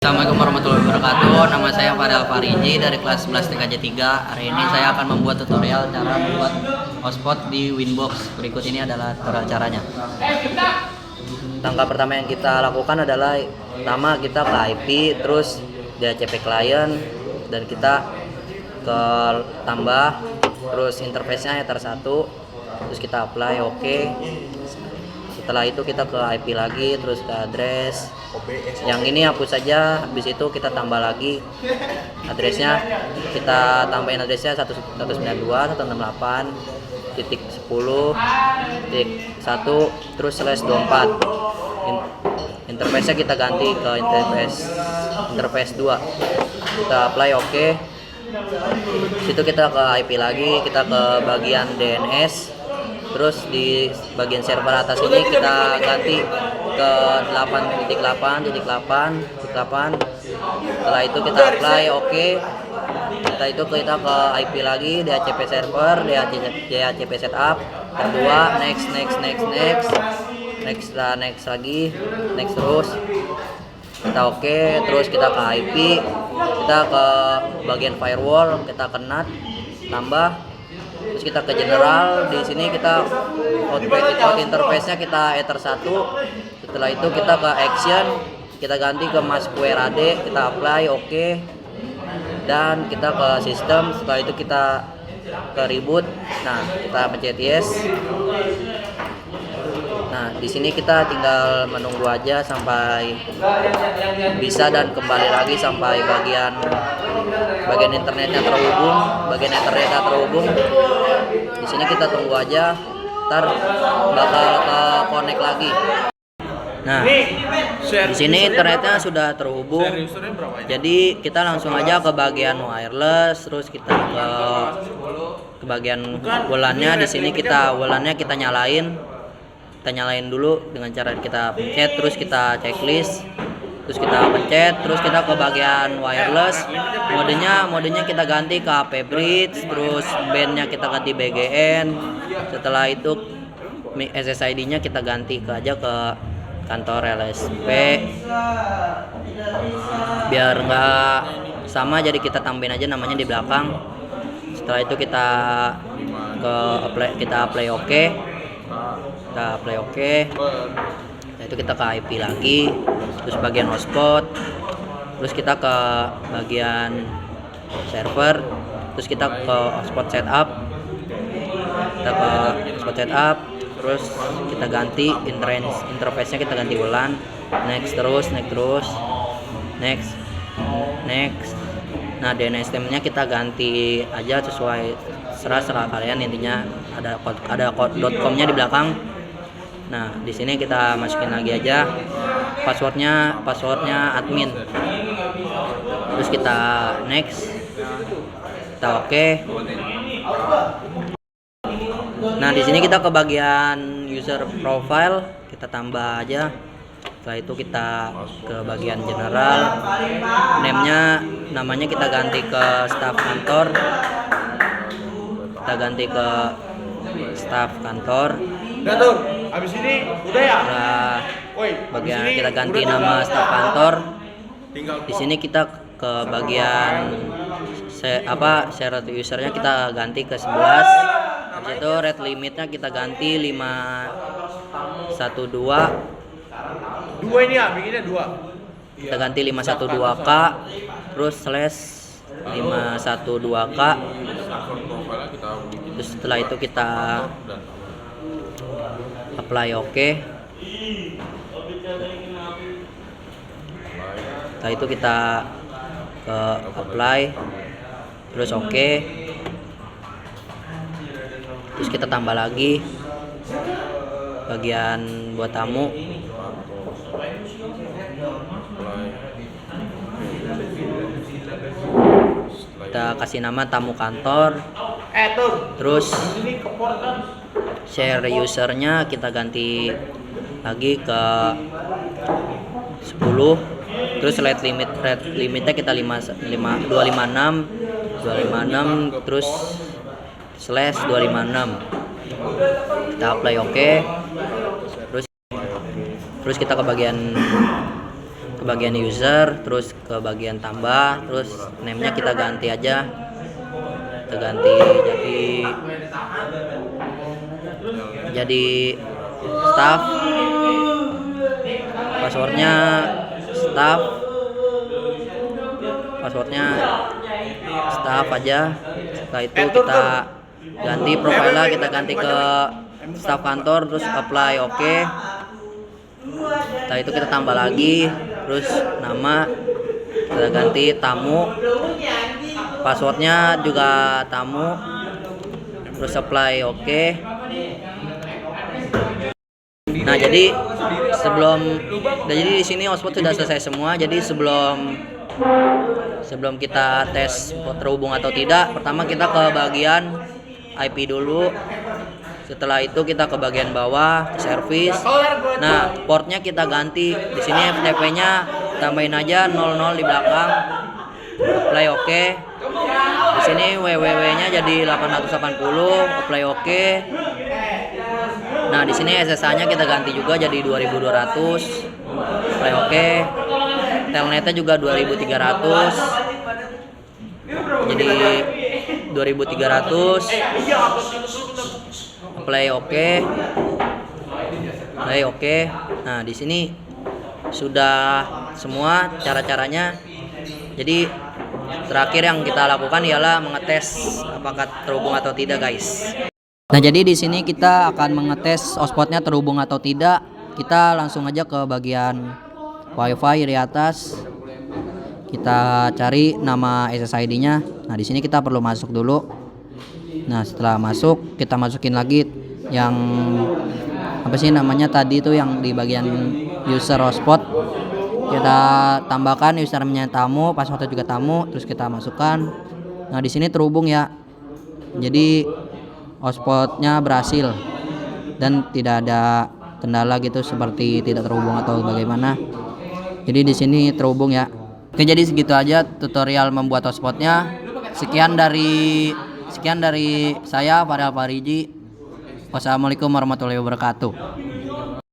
Assalamualaikum warahmatullahi wabarakatuh. Nama saya Farel Fariji dari kelas 11 TKJ 3. Hari ini saya akan membuat tutorial cara membuat hotspot di Winbox. Berikut ini adalah tutorial caranya. Langkah pertama yang kita lakukan adalah pertama kita ke IP, terus DHCP client, dan kita ke tambah, terus interface-nya Ether1, terus kita apply OK. Setelah itu kita ke IP lagi, terus ke address. Yang ini hapus saja, habis itu kita tambah lagi addressnya, kita tambahin addressnya 192.10.1, terus /24. Interface-nya kita ganti ke interface 2. Kita apply OK. Situ kita ke IP lagi, kita ke bagian DNS. Terus di bagian server atas ini kita ganti ke 8.8.8.8. Setelah itu kita apply OK. Setelah itu kita ke IP lagi, DHCP server, DHCP setup, kedua, next lagi, next terus. Kita OK, terus kita ke IP, kita ke bagian firewall, kita ke NAT, tambah. Terus kita ke general, di sini kita out interface-nya kita Ether1. Setelah itu kita ke action, kita ganti ke MySQL AD, kita apply OK. Dan kita ke sistem, setelah itu kita ke reboot. Nah, kita pencet yes. Nah, di sini kita tinggal menunggu aja sampai bisa dan kembali lagi sampai bagian internetnya terhubung, Di sini kita tunggu aja, ntar bakal ke connect lagi. Nah, di sini internetnya sudah terhubung. Jadi kita langsung aja ke bagian wireless, terus kita ke bagian WLAN-nya. Di sini WLAN-nya kita nyalain. Kita nyalain dulu dengan cara kita pencet, terus kita checklist, terus kita pencet, terus kita ke bagian wireless. Modenya kita ganti ke HP Bridge, terus bandnya kita ganti BGN. Setelah itu SSID-nya kita ganti aja ke kantor LSP, biar nggak sama, jadi kita tambahin aja namanya di belakang. Setelah itu kita apply OK. Kita play OK. Nah, itu kita ke IP lagi, terus bagian hotspot, terus kita ke bagian server, terus kita ke hotspot setup, terus kita ganti interface-nya, kita ganti WLAN, next. Nah, DNS-nya kita ganti aja sesuai serah kalian, intinya ada .com-nya di belakang. Nah, di sini kita masukin lagi aja passwordnya admin. Terus kita next, kita OK. Nah, di sini kita ke bagian user profile, kita tambah aja. Setelah itu kita ke bagian general, namanya kita ganti ke staff kantor. Habis ini udah ya. Bagian kita ganti nama staf kantor. Di sini kita ke bagian shared usernya kita ganti ke 11. Habis itu rate limitnya kita ganti 512. Dua ini ya, bikinnya 2. Kita ganti 512K, terus /512K. Terus setelah itu kita apply OK. Setelah itu kita ke apply, terus OK. Terus kita tambah lagi bagian buat tamu. Kita kasih nama tamu kantor. Terus share usernya kita ganti lagi ke 10. Terus rate limitnya kita 256, terus /256. Kita apply OK. Terus kita ke bagian ke bagian user, terus ke bagian tambah, terus name-nya kita ganti aja. Kita ganti jadi staff. Passwordnya staff. Passwordnya staff aja. Setelah itu kita ganti profilnya, kita ganti ke staff kantor, terus apply oke. Setelah itu kita tambah lagi, terus nama kita ganti tamu, passwordnya juga tamu, terus apply oke. Nah, jadi di sini hotspot sudah selesai semua. Jadi sebelum kita tes terhubung atau tidak, pertama kita ke bagian IP dulu. Setelah itu kita ke bagian bawah, service. Nah, portnya kita ganti. Di sini FTP-nya tambahin aja 00 di belakang. Apply oke. Di sini www-nya jadi 880, apply oke. Nah, di sini SSH-nya kita ganti juga jadi 2200. Apply oke. Telnetnya juga 2300. Jadi 2300. Apply oke. Apply oke. Nah, di sini sudah semua cara-caranya. Jadi terakhir yang kita lakukan ialah mengetes apakah terhubung atau tidak, guys. Nah, jadi di sini kita akan mengetes hotspotnya terhubung atau tidak. Kita langsung aja ke bagian WiFi di atas. Kita cari nama SSID-nya. Nah, di sini kita perlu masuk dulu. Nah, setelah masuk, kita masukin lagi yang apa sih namanya tadi itu yang di bagian user hotspot. Kita tambahkan username-nya tamu, passwordnya juga tamu, terus kita masukkan. Nah, di sini terhubung ya. Jadi hotspotnya berhasil dan tidak ada kendala gitu seperti tidak terhubung atau bagaimana. Jadi di sini terhubung ya. Oke, jadi segitu aja tutorial membuat hotspotnya. Sekian dari saya, Fadel Fariji. Wassalamualaikum warahmatullahi wabarakatuh.